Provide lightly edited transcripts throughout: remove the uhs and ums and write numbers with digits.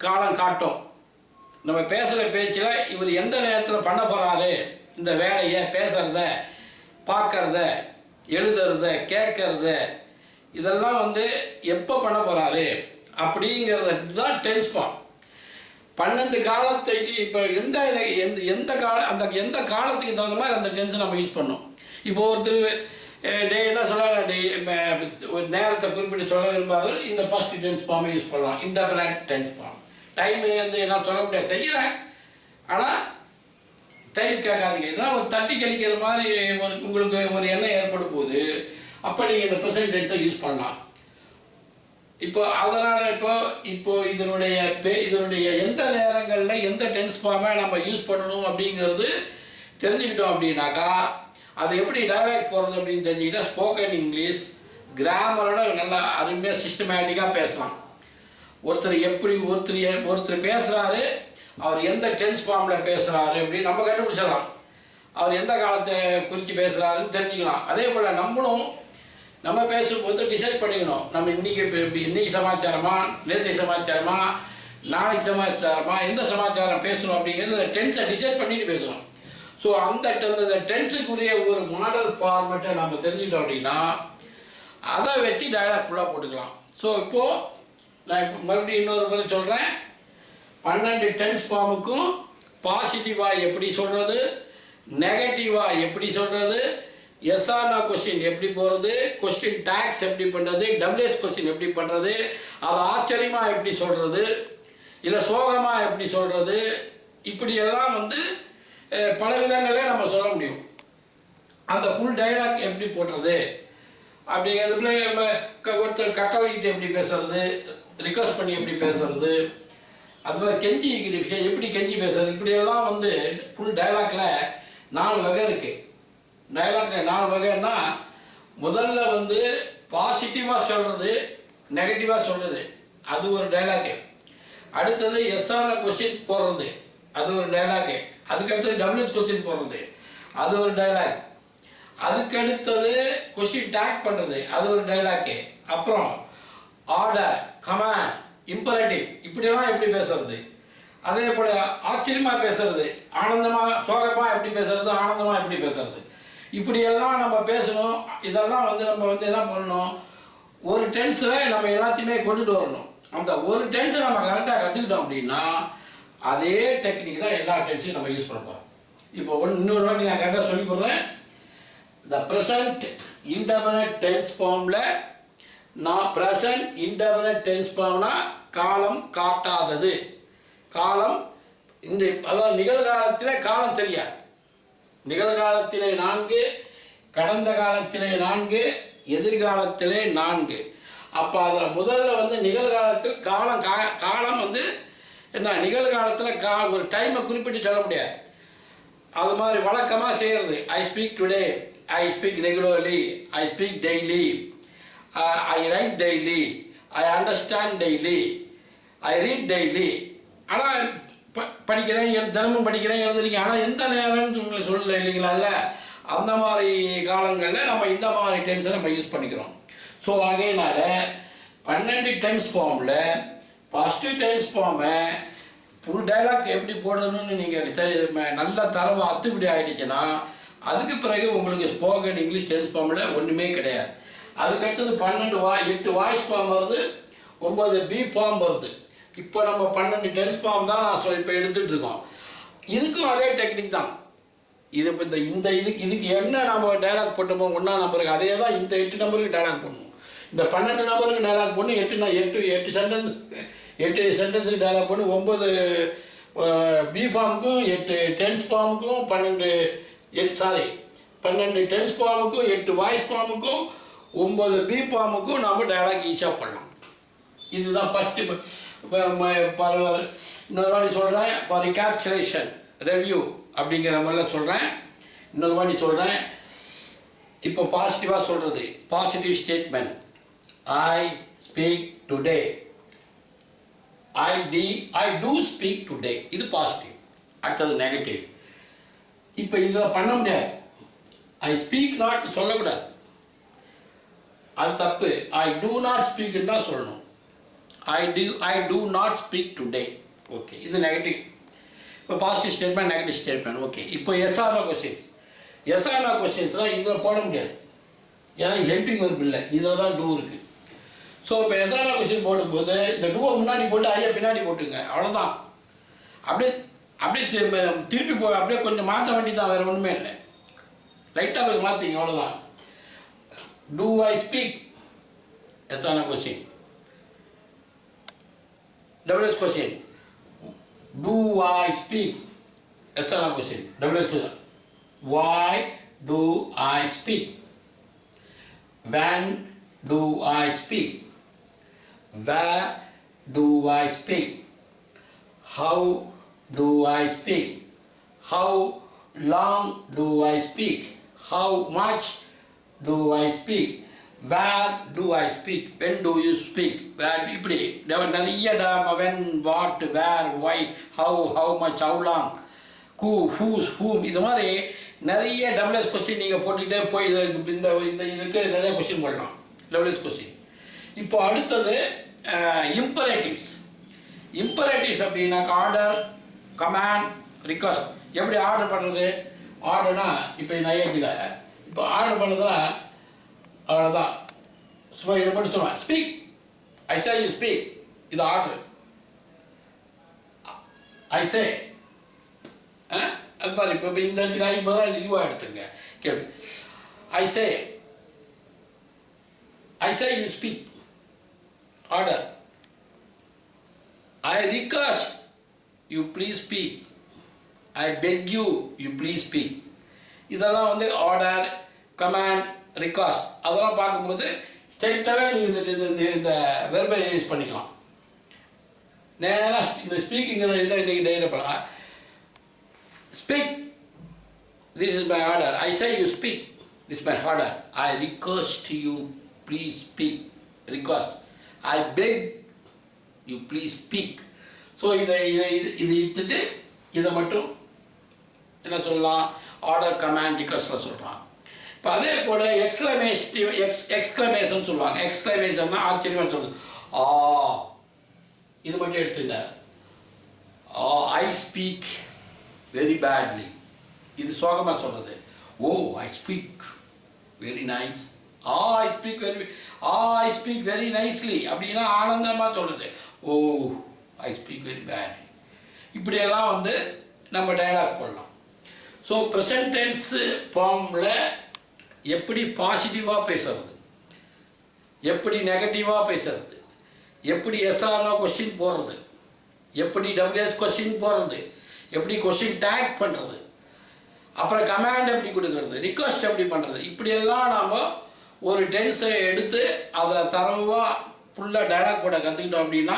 காலம் காட்டும். நம்ம பேசுகிற பேச்சில் இவர் எந்த நேரத்தில் பண்ண போகிறாரு இந்த வேலையை, பேசுகிறத, பார்க்கறத, எழுதுறத, கேட்கறத, இதெல்லாம் எப்போ பண்ண போகிறாரு அப்படிங்கிறது தான் டென்ஸ் ஃபார்ம். 12 காலத்துக்கு இப்போ எந்த எந்த காலத்துக்கு தகுந்த மாதிரி அந்த டென்ஸை நம்ம யூஸ் பண்ணோம். இப்போ ஒருத்தர் டே என்ன சொல்கிறார், டே ஒரு நேரத்தை குறிப்பிட்டு சொல்ல விரும்பாதவர் இந்த ஃபஸ்ட் டென்ஸ் ஃபார்மை யூஸ் பண்ணலாம். Indefinite tense form. டைம் என்ன சொல்ல முடியாது, செய்கிறேன் ஆனால் டைம் கேட்காதீங்க. இதெல்லாம் ஒரு தட்டி கழிக்கிற மாதிரி உங்களுக்கு ஒரு எண்ணம் ஏற்படும் போது அப்போ நீங்கள் இந்த ப்ரெசன்ட் டென்ஸை யூஸ் பண்ணலாம். இப்போ அதனால் இப்போ இதனுடைய எந்த நேரங்களில் எந்த டென்ஸ் ஃபார்மை நம்ம யூஸ் பண்ணணும் அப்படிங்கிறது தெரிஞ்சுக்கிட்டோம் அப்படின்னாக்கா அது எப்படி டைலாக் போகிறது அப்படின்னு தெரிஞ்சுக்கிட்டா ஸ்போக்கன் இங்கிலீஷ் கிராமரோட நல்லா அருமையாக சிஸ்டமேட்டிக்காக பேசலாம். ஒருத்தர் பேசுகிறாரு, அவர் எந்த டென்ஸ் ஃபார்மில் பேசுகிறாரு அப்படின்னு நம்ம கண்டுபிடிச்சிடலாம். அவர் எந்த காலத்தை குறித்து பேசுகிறாருன்னு தெரிஞ்சுக்கலாம். அதே போல் நம்மளும் நம்ம பேசும்போது டிசைட் பண்ணிக்கணும், நம்ம இன்றைக்கி சமாச்சாரமா, நேற்று சமாச்சாரமா, நாளைக்கு சமாச்சாரமா, எந்த சமாச்சாரம் பேசணும் அப்படிங்கிறது டென்ஸை டிசைட் பண்ணிட்டு பேசணும். ஸோ அந்த டென்ஸுக்குரிய ஒரு மாடல் ஃபார்மேட்டை நம்ம தெரிஞ்சுக்கிட்டோம் அப்படின்னா அதை வச்சு டயலாக் ஃபுல்லாக போட்டுக்கலாம். ஸோ இப்போது நான் மறுபடியும் இன்னொரு முறை சொல்கிறேன். 12 டென்ஸ் ஃபார்முக்கும் பாசிட்டிவாக எப்படி சொல்கிறது, நெகட்டிவாக எப்படி சொல்கிறது, எஸ் ஆர் நோ கொஸ்டின் எப்படி போகிறது, கொஸ்டின் டேக்ஸ் எப்படி பண்ணுறது, டபிள்யூஎஸ் கொஸ்டின் எப்படி பண்ணுறது, அது ஆச்சரியமாக எப்படி சொல்கிறது, இல்லை சோகமாக எப்படி சொல்கிறது, இப்படியெல்லாம் பல விதங்களே நம்ம சொல்ல முடியும். அந்த ஃபுல் டைலாக் எப்படி போடுறது அப்படிங்கிறதுல நம்ம ஒருத்தர் கட்டளைக்கிட்டு எப்படி பேசுறது, ரிக்வஸ்ட் பண்ணி எப்படி பேசுறது, அது மாதிரி கெஞ்சி எப்படி கெஞ்சி பேசுறது, இப்படியெல்லாம் ஃபுல் டைலாக்ல 4 வகை இருக்குது. டைலாக்ல 4 வகைன்னா முதல்ல பாசிட்டிவாக சொல்கிறது, நெகட்டிவாக சொல்கிறது, அது ஒரு டைலாக்கு. அடுத்தது எஸ்ஆன கொஸ்டின் போடுறது, அது ஒரு டைலாக்கு. அதுக்கடுத்தது டபிள்யூஎஸ் கொஸ்டின் போடுறது, அது ஒரு டைலாக். அதுக்கடுத்தது கொஸ்டின் டேக் பண்ணுறது, அது ஒரு டைலாக்கு. அப்புறம் ஆர்டர், கமாண்ட், இம்பரேட்டிவ், இப்படியெல்லாம் எப்படி பேசுறது, அதே போல் ஆச்சரியமாக பேசுறது, ஆனந்தமாக சோகமாக எப்படி பேசுறது, ஆனந்தமாக எப்படி பேசுறது, இப்படியெல்லாம் நம்ம பேசணும். இதெல்லாம் நம்ம என்ன பண்ணணும், ஒரு டென்ஸில் நம்ம எல்லாத்தையுமே கொண்டுட்டு வரணும். அந்த ஒரு டென்ஸை நம்ம கரெக்டாக கற்றுக்கிட்டோம் அப்படின்னா அதே டெக்னிக் தான் எல்லா டென்ஸையும் நம்ம யூஸ் பண்ண போகிறோம். இப்போ இன்னொரு வாட்டி நான் கரெக்டாக சொல்லி கொடுறேன். த ப்ரெசன்ட் இன்டெஃபினைட் டென்ஸ் ஃபார்மில் ப்ரெசன்ட் இன்டெஃபினைட் டென்ஸ் ஃபார்ம்னா காலம் காட்டாதது. காலம் அதாவது நிகழ்காலத்தில் காலம் தெரியாது. நிகழ்காலத்திலே 4, கடந்த காலத்திலே 4, எதிர்காலத்திலே 4. அப்போ அதில் முதல்ல நிகழ்காலத்தில் காலம் என்ன, நிகழ்காலத்தில் ஒரு டைமை குறிப்பிட்டு சொல்ல முடியாது. அது மாதிரி வழக்கமாக செய்கிறது. ஐ speak today, I speak regularly, I speak daily, I right daily, I understand daily, I read daily. ஆனால் படிக்கிறேன், தினமும் படிக்கிறேன், எழுதுறீங்க, ஆனால் எந்த நேரம்னு உங்களை சொல்லலை இல்லைங்களா. அதில் அந்த மாதிரி காலங்களில் நம்ம இந்த மாதிரி டென்ஸை நம்ம யூஸ் பண்ணிக்கிறோம். ஸோ ஆகையினால 12 டென்ஸ் ஃபார்மில் ஃபஸ்ட்டு டென்ஸ் ஃபார்மை ஃபுல் டைலாக் எப்படி போடணும்னு நீங்கள் நல்ல தரவு அத்துப்படி ஆகிடுச்சுன்னா அதுக்கு பிறகு உங்களுக்கு ஸ்போக்கன் இங்கிலீஷ் டென்ஸ் ஃபார்மில் ஒன்றுமே கிடையாது. அதுக்கடுத்தது 8 வாய்ஸ் ஃபார்ம் வருது, 9 பி ஃபார்ம் வருது. இப்போ நம்ம 12 டென்ஸ் ஃபார்ம் தான் நான் இப்போ எடுத்துகிட்ருக்கோம். இதுக்கும் அதே டெக்னிக் தான். இது இப்போ இதுக்கு என்ன நம்ம டைலாக் போட்டோமோ 1ஆம் நம்பருக்கு அதே தான் இந்த 8 நம்பருக்கு டைலாக் போடணும். இந்த 12 நம்பருக்கு டைலாக் பண்ணி 8 சென்டென்ஸுக்கு டைலாக் பண்ணி 9 பி ஃபார்முக்கும் 8 டென்ஸ் ஃபார்முக்கும் 12 டென்ஸ் ஃபார்முக்கும் 8 வாய்ஸ் ஃபார்முக்கும் 9 பி ஃபார்முக்கும் நம்ம டைலாக் ஈஸியாக பண்ணலாம். இதுதான் ஃபஸ்ட்டு. இன்னொரு வாட்டி சொல்கிறேன், ஃபார் ரிகாப்சுலேஷன் ரெவ்யூ அப்படிங்கிற மாதிரிலாம் சொல்கிறேன். இன்னொரு வாட்டி சொல்கிறேன். இப்போ பாசிட்டிவாக சொல்கிறது, positive statement. I speak today, I do speak today, இது பாசிட்டிவ். அடுத்தது நெகட்டிவ். இப்போ இதில் பண்ண முடியாது. ஐ ஸ்பீக் நாட் சொல்லக்கூடாது, அது தப்பு. ஐ டூ நாட் ஸ்பீக்குன்னு தான் சொல்லணும். I do not speak today. Okay, இது நெகட்டிவ். இப்போ positive statement, negative statement. Okay, இப்போ yes or no questions. Yes or no கொஸ்டின்ஸ்லாம் இதில் போட முடியாது, ஏன்னா ஹெல்பிங் ஒர்க் இல்லை, இதில் தான் டூ இருக்குது. ஸோ இப்போ எஸ் ஆர் நோ கொஸ்டின் போடும்போது இந்த டூவை முன்னாடி போட்டு ஐயா பின்னாடி போட்டுங்க, அவ்வளோதான். அப்படியே அப்படியே திருப்பி அப்படியே கொஞ்சம் மாற்ற வேண்டி தான், வேறு ஒன்றுமே இல்லை. லைட்டாக போய் மாற்றிங்க, அவ்வளோதான். Do I speak, yes or no question. WS question. Do I speak? Yes or no question. WS question. Why do I speak? When do I speak? Where do I speak? How do I speak? How long do I speak? How much do I speak? Where do I speak? When do you speak? Where இப்படி நிறைய when, what, where, why, how much, how long, who, whose, whom, இது மாதிரி நிறைய WS question நீங்கள் போட்டுக்கிட்டே போய் இந்த இதுக்கு நிறைய கொஸ்டின் போடலாம், WS கொஸ்டின். இப்போ அடுத்தது இம்பரேட்டிவ்ஸ். இம்பரேட்டிவ்ஸ் அப்படின்னாக்க ஆர்டர், கமாண்ட், ரிக்வஸ்ட். எப்படி ஆர்டர் பண்ணுறது? ஆர்டர்னா இப்போ இந்த ஐயத்தில் இப்போ ஆர்டர் பண்ணுறதுனா அவ்வளோதான். சும்மா இதை மட்டும் சொல்லுவேன், speak, I say you speak, இது ஆர்டர். ஐ சே அது மாதிரி இப்போ இந்த இடத்துக்கு ஐ பதிலாக இது யூவாக எடுத்துங்க. கேள்வி, I say you speak, order. I request you please speak, I beg you please speak. இதெல்லாம் வந்து ஆர்டர், கமாண்ட், ரிக்வெஸ்ட். அதெல்லாம் பார்க்கும்போது ஸ்ட்ரெயிட்டாகவே நீங்கள் இந்த வெர்பை யூஸ் பண்ணிக்கலாம். நேராக இந்த ஸ்பீக்கிங்கிற இதை இன்றைக்கி டெய்லி பண்ணலாம். Speak, this is my order. I say you speak, this my order. I request you please speak, request. I beg you please speak. So இது இட்டுட்டு இதை மட்டும் என்ன சொல்லலாம், ஆர்டர், கமாண்ட், ரிக்வெஸ்ட்டில் சொல்கிறான். இப்போ அதே போல் எக்ஸ்க்ளமேஷன் சொல்லுவாங்க. எக்ஸ்க்ளமேஷன்னா ஆச்சரியமாக சொல்லுது. இது மட்டும் எடுத்துங்க. ஐ ஸ்பீக் வெரி பேட்லி, இது சோகமாக சொல்கிறது. Oh, I speak very nice. I speak very nicely அப்படின்னா ஆனந்தமாக சொல்கிறது. Oh, I speak very badly. இப்படியெல்லாம் வந்து நம்ம டயலாக் போடலாம். ஸோ ப்ரெசன்ட் டென்ஸ் ஃபார்மில் எப்படி பாசிட்டிவாக பேசுறது, எப்படி நெகட்டிவாக பேசுறது, எப்படி எஸ்ஆர்ஓ கொஸ்டின் போடுறது, எப்படி டபிள்யூஎஸ் கொஸ்டின் போடுறது, எப்படி கொஸ்டின் டேக் பண்ணுறது, அப்புறம் கமாண்ட் எப்படி கொடுக்கறது, ரிக்வெஸ்ட் எப்படி பண்ணுறது, இப்படியெல்லாம் நாம் ஒரு டென்ஸை எடுத்து அதில் தரவாக ஃபுல்லாக டயலாக் போட கற்றுக்கிட்டோம் அப்படின்னா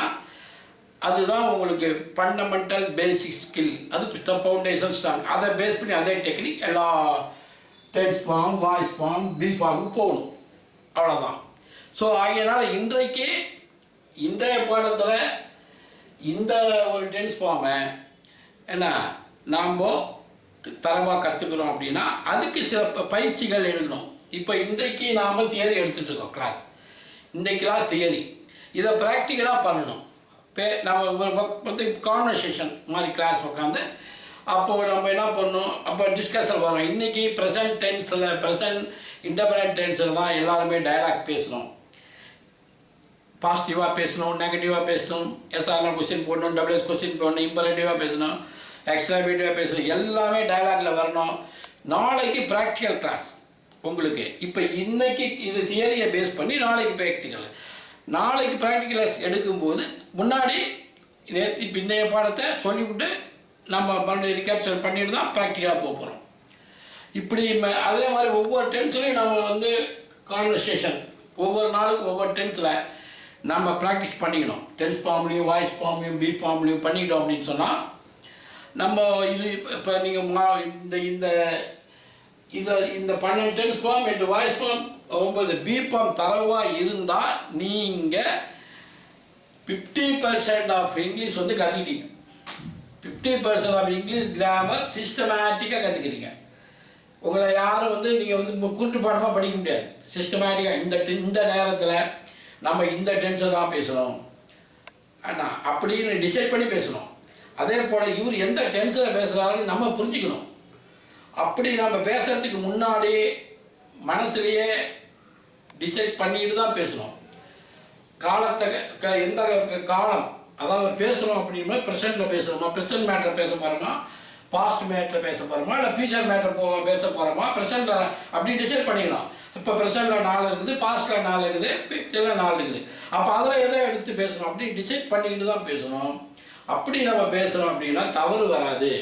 அதுதான் உங்களுக்கு ஃபண்டமெண்டல் பேசிக் ஸ்கில். அது ஃபவுண்டேஷன் ஸ்ட்ராங். அதை பேஸ் பண்ணி அதே டெக்னிக் எல்லா tense form, voice form, be ஃபார்முக்கு போகணும், அவ்வளோதான். ஸோ ஆகையினால் இன்றைக்கு இந்த பாடத்தில் இந்த ஒரு டென்ஸ் ஃபார்மை என்ன நாம் தரமாக கற்றுக்குறோம் அப்படின்னா அதுக்கு சில பயிற்சிகள் எழுதணும். இப்போ இன்றைக்கு நாம் தியரி எடுத்துகிட்ருக்கோம், கிளாஸ். இந்த கிளாஸ் தியரி, இதை ப்ராக்டிக்கலாக பண்ணணும். நம்ம வந்து கான்வர்சேஷன் மாதிரி கிளாஸ் உட்காந்து அப்போது நம்ம என்ன பண்ணணும், அப்போ டிஸ்கஷன் வரும். இன்றைக்கி ப்ரெசன்ட் டென்ஸில், ப்ரெசன்ட் இன்டர்மினேட் டென்ஸில் தான் எல்லாருமே டயலாக் பேசணும். பாசிட்டிவாக பேசணும், நெகட்டிவாக பேசணும், எஸ்ஆர்ஆர் கொஸ்டின் போடணும், டபிள்யூஎஸ் கொஸ்டின் போடணும், இம்பரேட்டிவாக பேசணும், எக்ஸ்ட்ராவேட்டிவாக பேசணும், எல்லாமே டயலாகில் வரணும். நாளைக்கு ப்ராக்டிக்கல் கிளாஸ் உங்களுக்கு. இப்போ இன்றைக்கி இது தியரியை பேஸ் பண்ணி நாளைக்கு ப்ராக்டிக்கல். நாளைக்கு ப்ராக்டிக்கல் கிளாஸ் எடுக்கும்போது முன்னாடி நேற்று பின்னைய பாடத்தை சொல்லிவிட்டு நம்ம மறுபடியும் ரிகேப்சர் பண்ணிட்டு தான் ப்ராக்டிக்கலாக போக போகிறோம். இப்படி அதே மாதிரி ஒவ்வொரு டென்ஸ்லையும் நம்ம வந்து கான்வர்சேஷன் ஒவ்வொரு நாளுக்கும் ஒவ்வொரு டென்ஸில் நம்ம ப்ராக்டிஸ் பண்ணிக்கணும். டென்ஸ் ஃபார்ம்லேயும், வாய்ஸ் ஃபார்ம்லேயும், பி ஃபார்ம்லேயும் பண்ணிக்கிட்டோம் அப்படின்னு சொன்னால் நம்ம இது இப்போ நீங்கள் இந்த இந்த இந்த 12 tense form, 8 voice form, 9 be form தரவாக இருந்தால் நீங்கள் 50% ஆஃப் இங்கிலீஷ் வந்து கற்றுக்கிட்டீங்க. 50% ஆஃப் இங்கிலீஷ் கிராமர் சிஸ்டமேட்டிக்காக கற்றுக்கிறீங்க. உங்களை யாரும் வந்து நீங்கள் வந்து குருட்டு பாடமாக படிக்க முடியாது. சிஸ்டமேட்டிக்காக இந்த நேரத்தில் நம்ம இந்த டென்ஸை தான் பேசுகிறோம், அப்படின்னு டிசைட் பண்ணி பேசணும். அதே போல் இவர் எந்த டென்ஸில் பேசுகிறாருன்னு நம்ம புரிஞ்சுக்கணும். அப்படி நம்ம பேசுகிறதுக்கு முன்னாடி மனசுலேயே டிசைட் பண்ணிட்டு தான் பேசணும். காலத்தை எந்த காலம், அதாவது பேசுகிறோம் அப்படின்னா ப்ரெசென்ட்டில் பேசுகிறோமா, ப்ரெசென்ட் மேட்டரை பேச போகிறோமா, பாஸ்ட் மேட்டரை பேச போகிறோமா, இல்லை ஃபியூச்சர் மேட்டர் பேச போகிறோமா, ப்ரெசென்ட்டில் அப்படி டிசைட் பண்ணிக்கணும். இப்போ ப்ரெசென்ட்டில் 4 இருக்குது, பாஸ்ட்டில் 4 இருக்குது, ஃபியூச்சரில் 4 இருக்குது. அப்போ அதில் எதை எடுத்து பேசணும் அப்படி டிசைட் பண்ணிக்கிட்டு தான் பேசணும். அப்படி நம்ம பேசுகிறோம் அப்படின்னா தவறு வராது.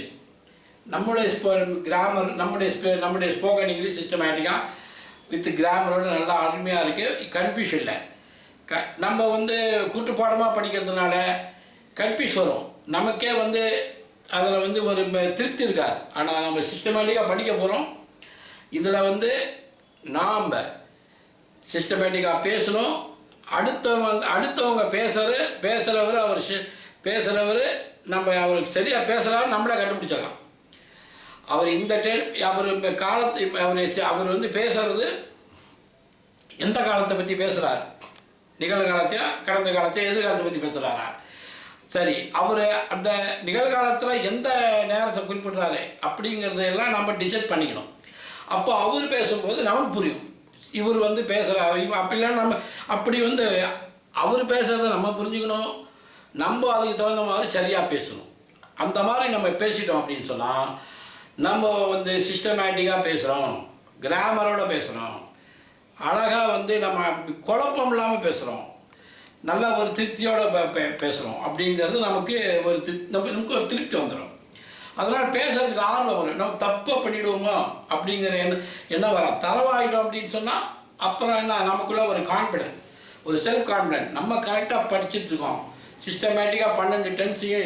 நம்முடைய கிராமர், நம்முடைய ஸ்போக்கன் இங்கிலீஷ் சிஸ்டமேட்டிக்காக வித் கிராமரோடு நல்லா அருமையாக இருக்குது. கன்ஃபியூஷன் இல்லை. நம்ம கூட்டுப்பாடமாக படிக்கிறதுனால கன்ஃபியூஸ் வரும். நமக்கே அதில் ஒரு திருப்தி இருக்காது. ஆனால் நம்ம சிஸ்டமேட்டிக்காக படிக்க போகிறோம். இதில் நாம் சிஸ்டமேட்டிக்காக பேசணும். அடுத்தவங்க பேசுகிறவர் பேசுகிறவர் நம்ம அவருக்கு சரியாக பேசுகிறாரு நம்மளை கண்டுபிடிச்சிடலாம். அவர் இந்த காலத்தை அவர் பேசுகிறது எந்த காலத்தை பற்றி பேசுகிறார், நிகழ்காலத்தையா கடந்த காலத்தையா எதிர்காலத்தை பற்றி பேசுகிறாரா? சரி, அவர் அந்த நிகழ்காலத்தில் எந்த நேரத்தை குறிப்பிட்றாரு அப்படிங்கிறதையெல்லாம் நம்ம டிசைட் பண்ணிக்கணும். அப்போ அவர் பேசும்போது நமக்கு புரியும். இவர் பேசுகிறார் அப்படிலாம் நம்ம அப்படி அவர் பேசுகிறத நம்ம புரிஞ்சுக்கணும். நம்ம அதுக்கு தகுந்த மாதிரி சரியாக பேசணும். அந்த மாதிரி நம்ம பேசிட்டோம் அப்படின்னு சொன்னால் நம்ம சிஸ்டமேட்டிக்காக பேசுகிறோம், கிராமரோடு பேசுகிறோம், அழகாக நம்ம குழப்பம் இல்லாமல் பேசுகிறோம், நல்ல ஒரு திருப்தியோடு பேசுகிறோம் அப்படிங்கிறது நமக்கு ஒரு திருப்தி வந்துடும். அதனால் பேசுகிறதுக்கு ஆர்வம் வரும். நம்ம தப்பை பண்ணிவிடுவோமோ அப்படிங்கிற என்ன வரும். தரவாயிட்டோம் அப்படின்னு சொன்னால் அப்புறம் என்ன, நமக்குள்ளே ஒரு கான்ஃபிடென்ட், ஒரு செல்ஃப் கான்ஃபிடென்ட். நம்ம கரெக்டாக படிச்சுட்ருக்கோம். சிஸ்டமேட்டிக்காக 12 டென்ஸையும்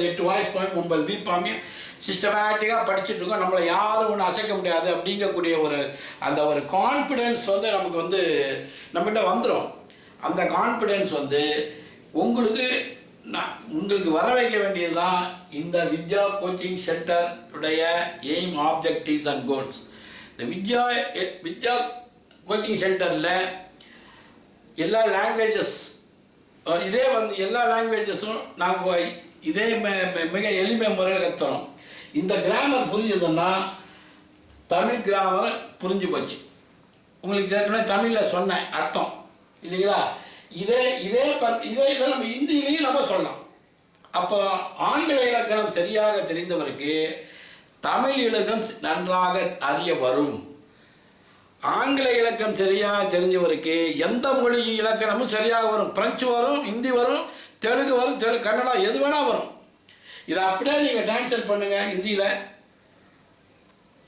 8 வாய்ஸ் பாயும் 9 பீப் பாமையும் சிஸ்டமேட்டிக்காக படிச்சுட்ருக்கோம். நம்மளை யாரும் ஒன்று அசைக்க முடியாது அப்படிங்கக்கூடிய அந்த ஒரு கான்ஃபிடென்ஸ் நமக்கு நம்மகிட்ட வந்துடும். அந்த கான்ஃபிடென்ஸ் உங்களுக்கு வர வைக்க வேண்டியது தான் இந்த வித்யா கோச்சிங் சென்டருடைய எய்ம், ஆப்ஜெக்டிவ்ஸ் அண்ட் கோல்ஸ். இந்த வித்யா கோச்சிங் சென்டரில் எல்லா லாங்குவேஜஸ் எல்லா லாங்குவேஜஸும் நாங்கள் இதே மிக எளிமை முறையில் கற்றுறோம். இந்த கிராமர் புரிஞ்சதுன்னா தமிழ் கிராமர் புரிஞ்சு போச்சு. உங்களுக்கு ஏற்கனவே தமிழில் சொன்ன அர்த்தம் இல்லைங்களா? இதே நம்ம இந்தியிலையும் நம்ம சொல்லலாம். அப்போ ஆங்கில இலக்கணம் சரியாக தெரிந்தவருக்கு தமிழ் இலக்கம் நன்றாக அறிய வரும். ஆங்கில இலக்கம் சரியாக தெரிஞ்சவருக்கு எந்த மொழி இலக்கணமும் சரியாக வரும். பிரெஞ்சு வரும், ஹிந்தி வரும், தெலுங்கு வரும், கன்னடா எது வேணால் வரும். இதை அப்படியே நீங்கள் டிரான்ஸ்லேட் பண்ணுங்கள் ஹிந்தியில்.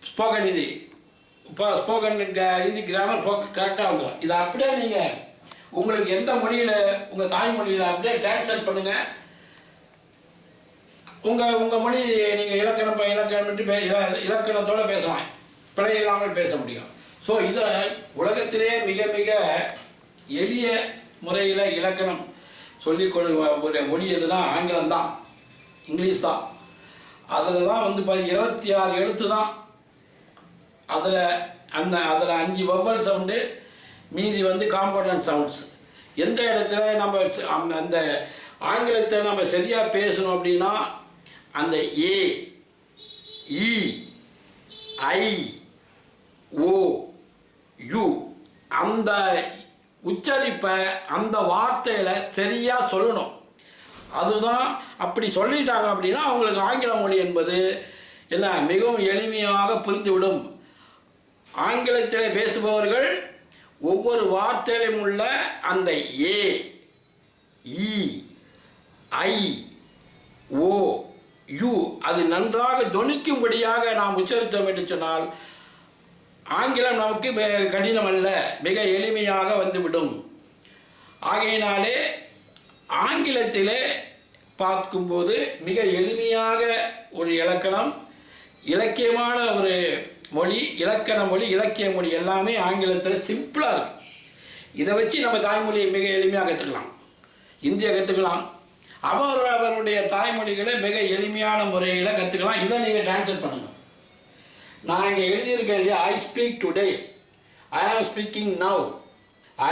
Spoken Hindi, spoken Hindi grammar கரெக்டாக வந்துடும். இதை அப்படியே நீங்கள் உங்களுக்கு எந்த மொழியில், உங்கள் தாய்மொழியில் அப்படியே டிரான்ஸ்லேட் பண்ணுங்கள். உங்கள் மொழி நீங்கள் இலக்கணத்தோடு பேசலாம், பிழை இல்லாமல் பேச முடியும். ஸோ இதை உலகத்திலே மிக மிக எளிய முறையில் இலக்கணம் சொல்லிக் ஒரு மொழி எதுனா ஆங்கிலம் தான், இங்கிலீஷ் தான். அதில் தான் 26 எழுத்து தான். அதில் 5 வவ்வல் சவுண்டு, மீதி காம்பனன்ட் சவுண்ட்ஸ். எந்த இடத்துல நம்ம அந்த ஆங்கிலத்தை நம்ம சரியாக பேசணும் அப்படின்னா அந்த ஏ, இ, ஐ, ஓ, யூ அந்த உச்சரிப்பை அந்த வார்த்தையில் சரியாக சொல்லணும். அதுதான். அப்படி சொல்லிட்டாங்க அப்படின்னா அவங்களுக்கு ஆங்கில மொழி என்பது என்ன மிகவும் எளிமையாக புரிந்துவிடும். ஆங்கிலத்தில் பேசுபவர்கள் ஒவ்வொரு வார்த்தையிலும் உள்ள அந்த ஏ, இ, ஐ, ஓ, யூ அது நன்றாக தொனிக்கும்படியாக நாம் உச்சரித்தோம் என்று சொன்னால் ஆங்கிலம் நமக்கு கடினம் அல்ல, மிக எளிமையாக வந்துவிடும். ஆகையினாலே ஆங்கிலத்திலே பார்க்கும்போது மிக எளிமையாக ஒரு இலக்கணம், இலக்கியமான ஒரு மொழி, இலக்கண மொழி, இலக்கிய மொழி எல்லாமே ஆங்கிலத்தில் சிம்பிளாக இருக்குது. இதை வச்சு நம்ம தாய்மொழியை மிக எளிமையாக கற்றுக்கலாம், இந்தியை கற்றுக்கலாம். அவருடைய தாய்மொழிகளை மிக எளிமையான முறையில் கற்றுக்கலாம். இதை நீங்கள் டிரான்ஸ்லேட் பண்ணுங்கள். நான் இங்கே எழுதியிருக்கேன் இல்லையா, ஐ speak today, I am speaking now,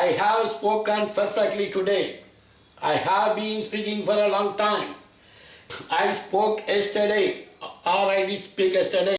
I have spoken perfectly today I have been speaking for a long time. I spoke yesterday, or I did speak yesterday.